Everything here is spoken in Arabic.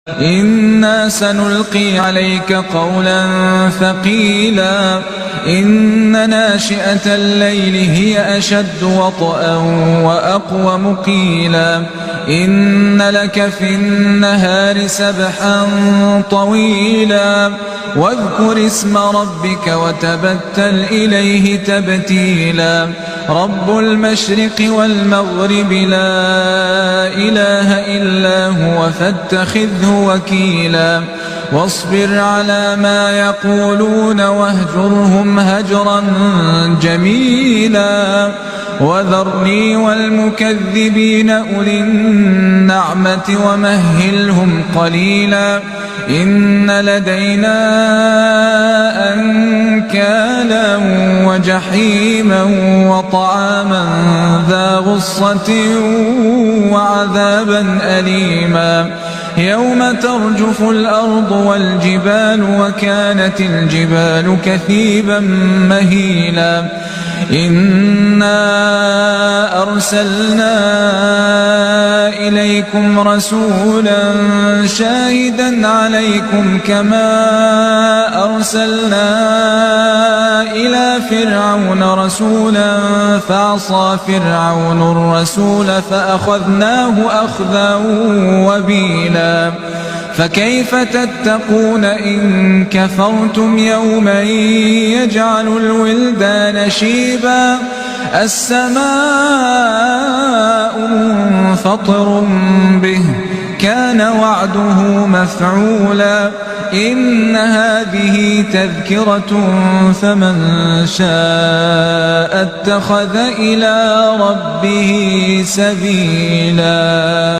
إنا سنلقي عليك قولا ثقيلا إن ناشئة الليل هي أشد وطئا وأقوم قيلا إن لك في النهار سبحا طويلا واذكر اسم ربك وتبتل إليه تبتيلا رب المشرق والمغرب لا إله إلا هو فاتخذه وكيلا واصبر على ما يقولون واهجرهم هجرا جميلا وذرني والمكذبين أولي النعمة ومهلهم قليلا إن لدينا أنكالا وجحيما وطعاما ذا غصة وعذابا أليما يوم ترجف الأرض والجبال وكانت الجبال كثيبا مهيلا إنا أرسلنا إليكم رسولا شاهدا عليكم كما أرسلنا إلى فرعون رسولا فعصى فرعون الرسول فأخذناه أخذا وبيلا فكيف تتقون إن كفرتم يوما يجعل الولدان شيبا السماء منفطر به كان وعده مفعولا إن هذه تذكرة فمن شاء اتخذ إلى ربه سبيلا.